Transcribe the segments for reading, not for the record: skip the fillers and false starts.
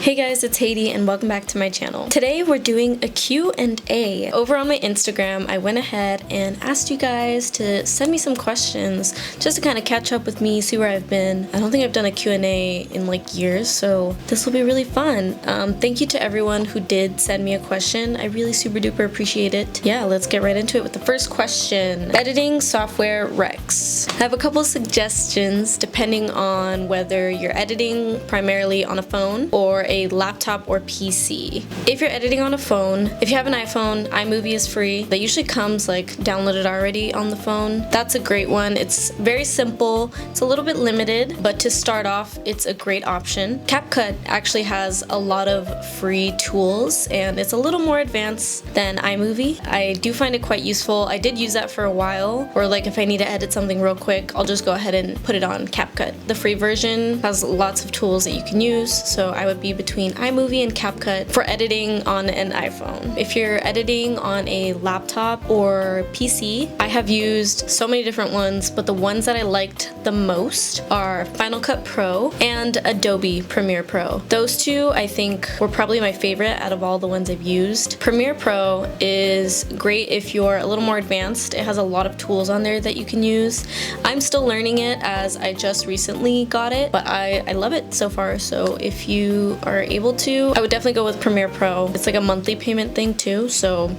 Hey guys, it's Haiti and welcome back to my channel. Today we're doing a Q&A. Over on my Instagram, I went ahead and asked you guys to send me some questions just to kind of catch up with me, see where I've been. I don't think I've done a Q&A in like years, so this will be really fun. Thank you to everyone who did send me a question. I really super duper appreciate it. Yeah, let's get right into it with the first question. Editing software recs. I have a couple suggestions depending on whether you're editing primarily on a phone or a laptop or PC. If you're editing on a phone, if you have an iPhone, iMovie is free. That usually comes like downloaded already on the phone. That's a great one. It's very simple. It's a little bit limited, but to start off, it's a great option. CapCut actually has a lot of free tools and it's a little more advanced than iMovie. I do find it quite useful. I did use that for a while, or like if I need to edit something real quick, I'll just go ahead and put it on CapCut. The free version has lots of tools that you can use, so I would be between iMovie and CapCut for editing on an iPhone. If you're editing on a laptop or PC, I have used so many different ones, but the ones that I liked the most are Final Cut Pro and Adobe Premiere Pro. Those two I think were probably my favorite out of all the ones I've used. Premiere Pro is great if you're a little more advanced. It has a lot of tools on there that you can use. I'm still learning it as I just recently got it, but I love it so far. So if you are able to, I would definitely go with Premiere Pro. It's like a monthly payment thing too, so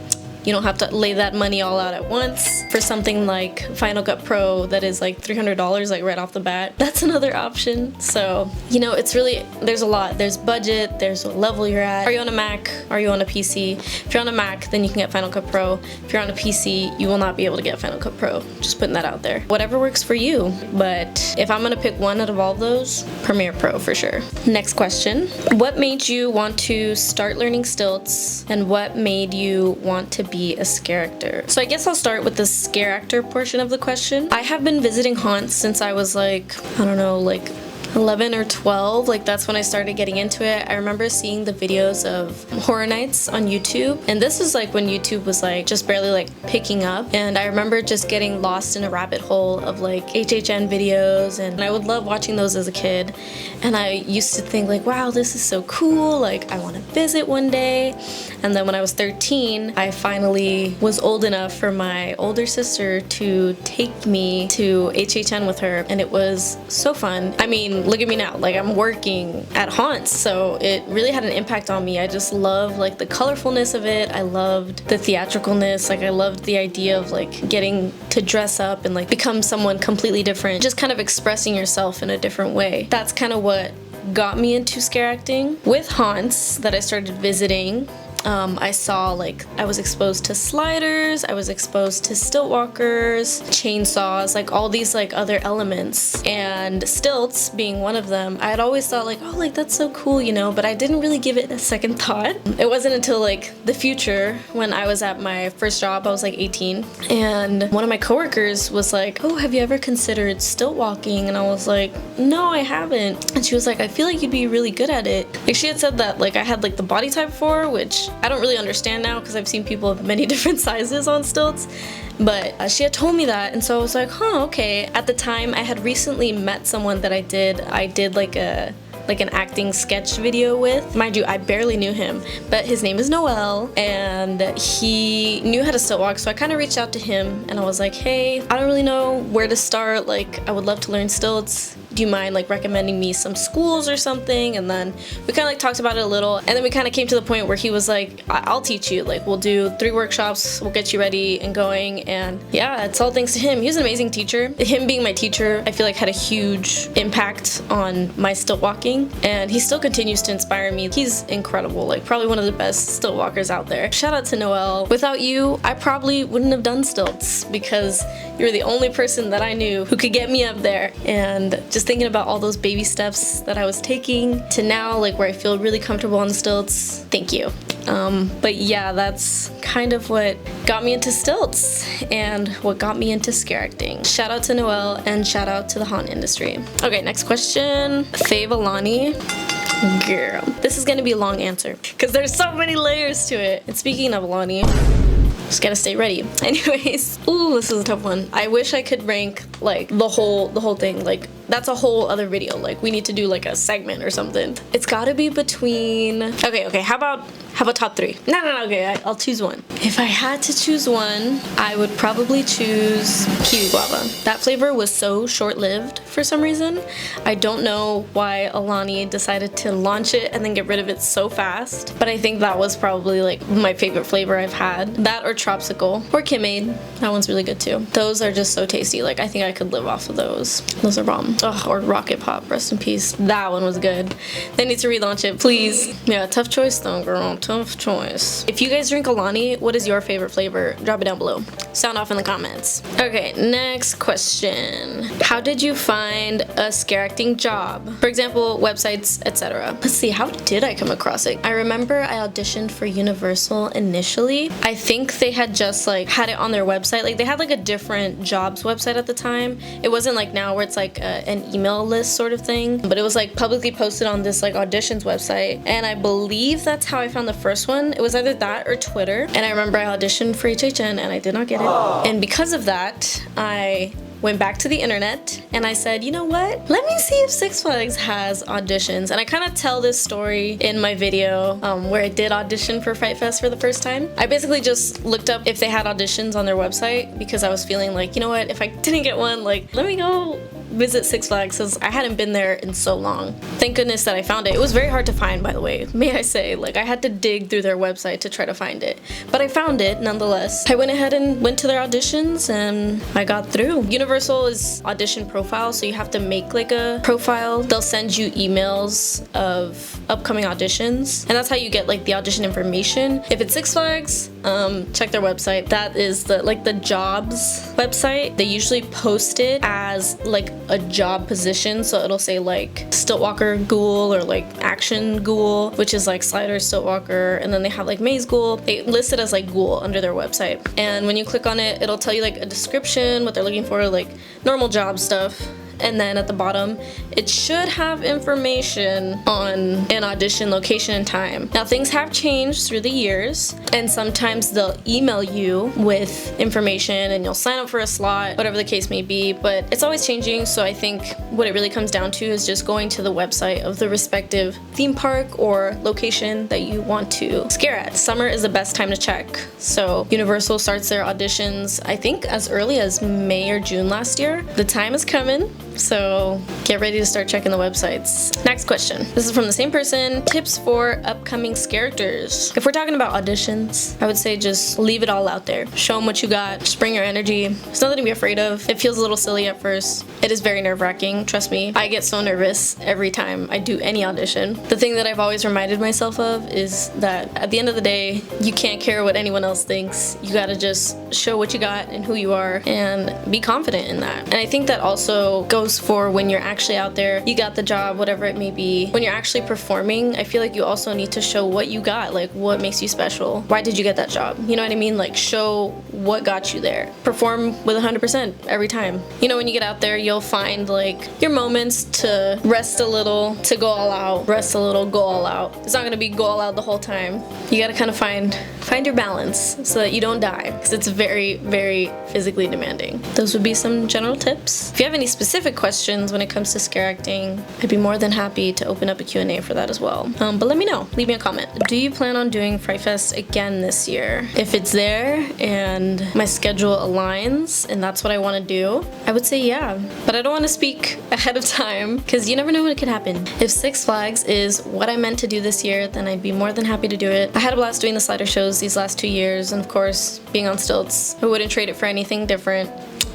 you don't have to lay that money all out at once for something like Final Cut Pro that is like $300 like right off the bat. That's another option. So, you know, it's really, there's a lot. There's budget, there's what level you're at. Are you on a Mac? Are you on a PC? If you're on a Mac, then you can get Final Cut Pro. If you're on a PC, you will not be able to get Final Cut Pro. Just putting that out there. Whatever works for you. But if I'm gonna pick one out of all of those, Premiere Pro for sure. Next question. What made you want to start learning stilts, and what made you want to be a scare actor? So I guess I'll start with the scare actor portion of the question. I have been visiting haunts since I was like, I don't know, like 11 or 12, like that's when I started getting into it. I remember seeing the videos of horror nights on YouTube, and this was like when YouTube was like just barely like picking up, and I remember just getting lost in a rabbit hole of like HHN videos, and I would love watching those as a kid. And I used to think like, wow, this is so cool, like I want to visit one day. And then when I was 13, I finally was old enough for my older sister to take me to HHN with her, and it was so fun. I mean, look at me now, like I'm working at haunts, so it really had an impact on me. I just love like the colorfulness of it. I loved the theatricalness. Like I loved the idea of like getting to dress up and like become someone completely different, just kind of expressing yourself in a different way. That's kind of what got me into scare acting. With haunts that I started visiting, I saw like, I was exposed to sliders, I was exposed to Stiltwalkers, chainsaws, like all these like other elements, and stilts being one of them. I had always thought like, oh, like that's so cool, you know, but I didn't really give it a second thought. It wasn't until like the future when I was at my first job, I was like 18, and one of my coworkers was like, oh, have you ever considered stilt walking? And I was like, no, I haven't. And she was like, I feel like you'd be really good at it. Like she had said that like I had like the body type for, which I don't really understand now because I've seen people of many different sizes on stilts, but she had told me that, and so I was like, huh, okay. At the time, I had recently met someone that I did like an acting sketch video with. Mind you, I barely knew him, but his name is Noel, and he knew how to stilt walk, so I kind of reached out to him, and I was like, hey, I don't really know where to start, like I would love to learn stilts. Do you mind like recommending me some schools or something? And then we kind of like talked about it a little, and then we kind of came to the point where he was like, I'll teach you, like we'll do 3 workshops, we'll get you ready and going. And yeah, it's all thanks to him. He was an amazing teacher. Him being my teacher, I feel like had a huge impact on my stilt walking, and he still continues to inspire me. He's incredible, like probably one of the best stilt walkers out there. Shout out to Noel. Without you, I probably wouldn't have done stilts because you were the only person that I knew who could get me up there. And just thinking about all those baby steps that I was taking to now like where I feel really comfortable on the stilts, thank you. But yeah, that's kind of what got me into stilts and what got me into scare acting. Shout out to Noel and shout out to the haunt industry. Okay, next question. Fave Alani. Girl, this is gonna be a long answer because there's so many layers to it. And speaking of Alani, just gotta stay ready. Anyways, ooh, this is a tough one. I wish I could rank like the whole thing, like that's a whole other video. Like, we need to do like a segment or something. It's gotta be between, okay, how about top 3? No, okay, I'll choose one. If I had to choose one, I would probably choose kiwi guava. That flavor was so short-lived for some reason. I don't know why Alani decided to launch it and then get rid of it so fast, but I think that was probably like my favorite flavor I've had. That or Tropsicle or Kimade. That one's really good too. Those are just so tasty. Like, I think I could live off of those. Those are bomb. Ugh, or Rocket Pop, rest in peace. That one was good. They need to relaunch it, please. Yeah, tough choice though, girl. Tough choice. If you guys drink Alani, what is your favorite flavor? Drop it down below. Sound off in the comments. Okay, next question. How did you find a scare acting job? For example, websites, etc. Let's see, how did I come across it? I remember I auditioned for Universal initially. I think they had just like had it on their website. Like, they had like a different jobs website at the time. It wasn't like now where it's like an email list sort of thing, but it was like publicly posted on this like auditions website, and I believe that's how I found the first one. It was either that or Twitter, and I remember I auditioned for HHN and I did not get it. And because of that, I went back to the internet and I said, you know what? Let me see if Six Flags has auditions. And I kind of tell this story in my video where I did audition for Fright Fest for the first time. I basically just looked up if they had auditions on their website because I was feeling like, you know what? If I didn't get one, like, let me go visit Six Flags, because I hadn't been there in so long. Thank goodness that I found it. It was very hard to find, by the way, may I say. Like, I had to dig through their website to try to find it, but I found it nonetheless. I went ahead and went to their auditions and I got through. Universal is audition profile, so you have to make like a profile. They'll send you emails of upcoming auditions, and that's how you get like the audition information. If it's Six Flags, check their website. That is the jobs website. They usually post it as like a job position, so it'll say like Stiltwalker Ghoul or like Action Ghoul, which is like Slider Stiltwalker, and then they have like Maze Ghoul. They list it as like Ghoul under their website, and when you click on it, it'll tell you like a description, what they're looking for, like normal job stuff. And then at the bottom, it should have information on an audition location and time. Now, things have changed through the years, and sometimes they'll email you with information and you'll sign up for a slot, whatever the case may be, but it's always changing. So I think what it really comes down to is just going to the website of the respective theme park or location that you want to scare at. Summer is the best time to check. So Universal starts their auditions, I think, as early as May or June last year. The time is coming, so get ready to start checking the websites. Next question. This is from the same person. Tips for upcoming characters. If we're talking about auditions, I would say just leave it all out there. Show them what you got. Just bring your energy. There's nothing to be afraid of. It feels a little silly at first. It is very nerve-wracking. Trust me. I get so nervous every time I do any audition. The thing that I've always reminded myself of is that at the end of the day, you can't care what anyone else thinks. You gotta just show what you got and who you are and be confident in that. And I think that also goes for when you're actually out there, you got the job, whatever it may be. When you're actually performing, I feel like you also need to show what you got, like what makes you special. Why did you get that job? You know what I mean? Like, show what got you there. Perform with 100% every time. You know, when you get out there, you'll find like your moments to rest a little, to go all out, rest a little, go all out. It's not gonna be go all out the whole time. You gotta kind of find your balance so that you don't die, because it's very, very physically demanding. Those would be some general tips. If you have any specific questions when it comes to scare acting, I'd be more than happy to open up a Q&A for that as well. But let me know. Leave me a comment. Do you plan on doing Fright Fest again this year? If it's there and my schedule aligns and that's what I want to do, I would say yeah. But I don't want to speak ahead of time because you never know what could happen. If Six Flags is what I meant to do this year, then I'd be more than happy to do it. I had a blast doing the slider shows these last 2 years, and of course, being on stilts. I wouldn't trade it for anything different.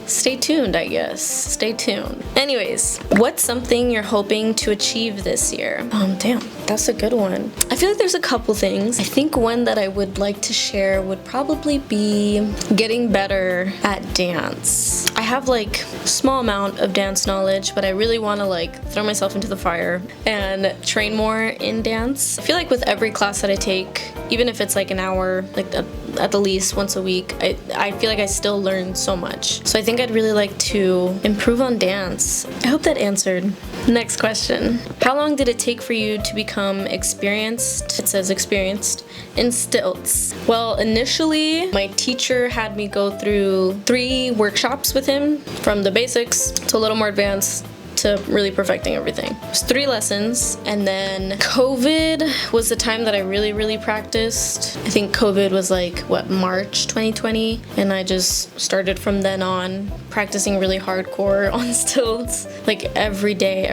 Stay tuned, I guess. Stay tuned. Anyways, what's something you're hoping to achieve this year? Damn, that's a good one. I feel like there's a couple things. I think one that I would like to share would probably be getting better at dance. I have like small amount of dance knowledge, but I really want to like throw myself into the fire and train more in dance. I feel like with every class that I take, even if it's like an hour, like at the least once a week, I feel like I still learn so much. So I think I'd really like to improve on dance. I hope that answered. Next question. How long did it take for you to become experienced? It says experienced in stilts. Well, initially my teacher had me go through 3 workshops with him, from the basics to a little more advanced to really perfecting everything. It was 3 lessons, and then COVID was the time that I really practiced. I think COVID was like, what, March 2020, and I just started from then on practicing really hardcore on stilts, like every day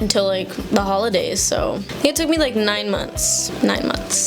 until like the holidays. So I think it took me like 9 months.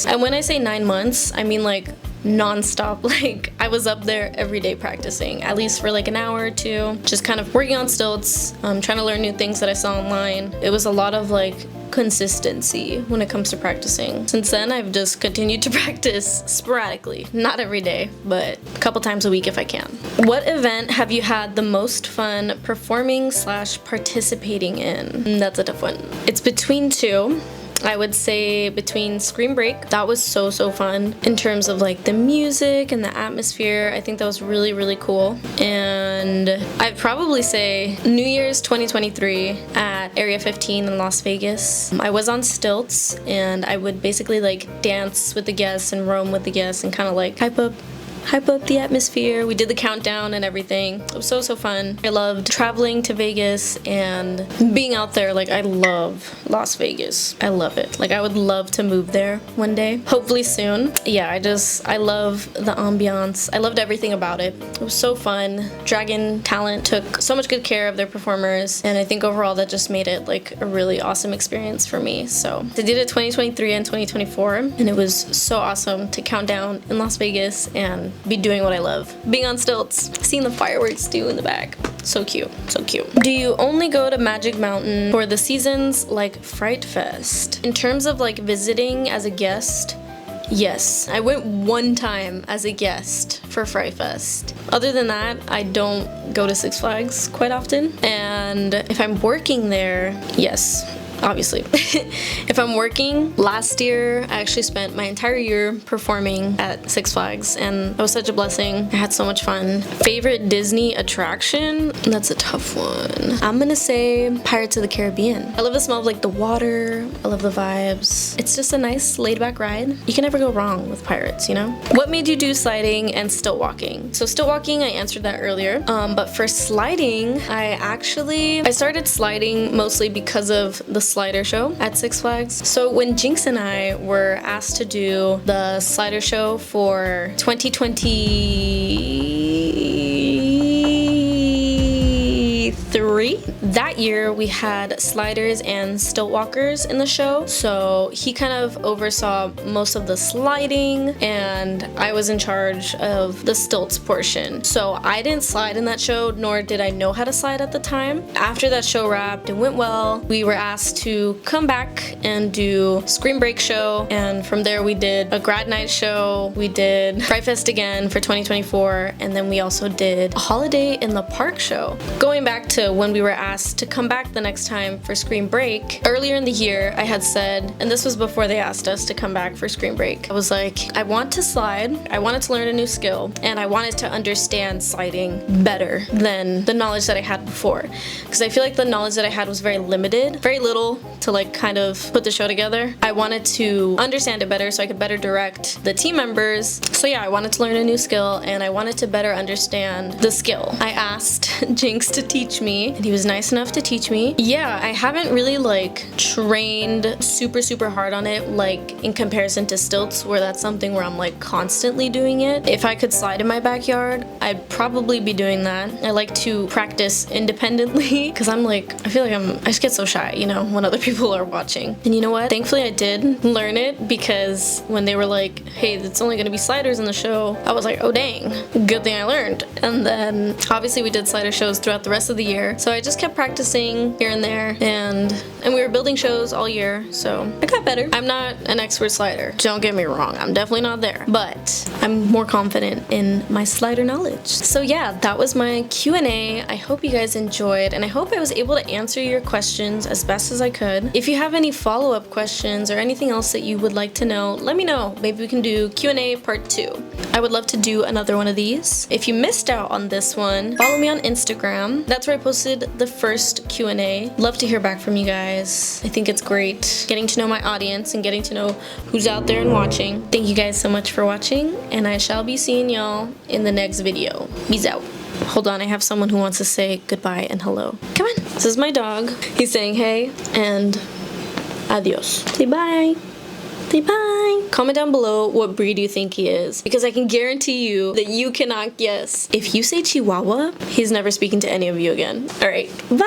And when I say 9 months, I mean like non-stop. Like I was up there every day practicing, at least for like an hour or 2, just kind of working on stilts, trying to learn new things that I saw online. It was a lot of like consistency when it comes to practicing. Since then, I've just continued to practice sporadically, not every day, but a couple times a week if I can. What event have you had the most fun performing / participating in? That's a tough one. It's between 2. I would say between Scream Break. That was so fun in terms of like the music and the atmosphere. I think that was really cool. And I'd probably say New Year's 2023 at Area 15 in Las Vegas. I was on stilts, and I would basically like dance with the guests and roam with the guests and kind of like hype up the atmosphere. We did the countdown and everything. It was so fun. I loved traveling to Vegas and being out there. Like, I love Las Vegas. I love it. Like, I would love to move there one day, hopefully soon. Yeah, I love the ambiance. I loved everything about it. It was so fun. Dragon Talent took so much good care of their performers, and I think overall that just made it like a really awesome experience for me. So I did it 2023 and 2024, and it was so awesome to count down in Las Vegas and be doing what I love. Being on stilts, seeing the fireworks too in the back. So cute, so cute. Do you only go to Magic Mountain for the seasons like Fright Fest? In terms of like visiting as a guest, yes. I went one time as a guest for Fright Fest. Other than that, I don't go to Six Flags quite often. And if I'm working there, yes, obviously. If I'm working, last year I actually spent my entire year performing at Six Flags, and that was such a blessing. I had so much fun. Favorite Disney attraction? That's a tough one. I'm gonna say Pirates of the Caribbean. I love the smell of like the water. I love the vibes. It's just a nice laid back ride. You can never go wrong with Pirates, you know? What made you do sliding and stilt walking? So stilt walking, I answered that earlier. But for sliding, I started sliding mostly because of the slider show at Six Flags. So when Jinx and I were asked to do the slider show for 2023, that year we had sliders and Stiltwalkers in the show. So he kind of oversaw most of the sliding, and I was in charge of the stilts portion. So I didn't slide in that show, nor did I know how to slide at the time. After that show wrapped and went well, we were asked to come back and do Scream Break show, and from there we did a grad night show, we did Fright Fest again for 2024, and then we also did a Holiday in the Park show. Going back to when we were asked to come back the next time for Scream Break, earlier in the year I had said, and this was before they asked us to come back for Scream Break, I was like, I want to slide, I wanted to learn a new skill, and I wanted to understand sliding better than the knowledge that I had before, because I feel like the knowledge that I had was very limited, very little to like kind of put the show together. I wanted to understand it better so I could better direct the team members. So yeah, I wanted to learn a new skill, and I wanted to better understand the skill. I asked Jinx to teach me, and he was nice enough to teach me. Yeah, I haven't really like trained super hard on it, like in comparison to stilts, where that's something where I'm like constantly doing it. If I could slide in my backyard, I'd probably be doing that. I like to practice independently because I'm like, I feel like I just get so shy, you know, when other people are watching. And you know what? Thankfully I did learn it, because when they were like, hey, it's only gonna be sliders in the show, I was like, oh dang, good thing I learned. And then obviously we did slider shows throughout the rest of the year. So I just kept practicing here and there, and we were building shows all year, so I got better. I'm not an expert slider, don't get me wrong, I'm definitely not there, but I'm more confident in my slider knowledge. So yeah, that was my Q&A. I hope you guys enjoyed, and I hope I was able to answer your questions as best as I could. If you have any follow-up questions or anything else that you would like to know, let me know. Maybe we can do Q&A part 2. I would love to do another one of these. If you missed out on this one, follow me on Instagram. That's where I posted the first Q&A. Love to hear back from you guys. I think it's great getting to know my audience and getting to know who's out there and watching. Thank you guys so much for watching, and I shall be seeing y'all in the next video. Peace out. Hold on, I have someone who wants to say goodbye and hello. Come on. This is my dog. He's saying hey and adios. Say bye. Say bye. Comment down below what breed you think he is, because I can guarantee you that you cannot guess. If you say Chihuahua, he's never speaking to any of you again. All right, bye.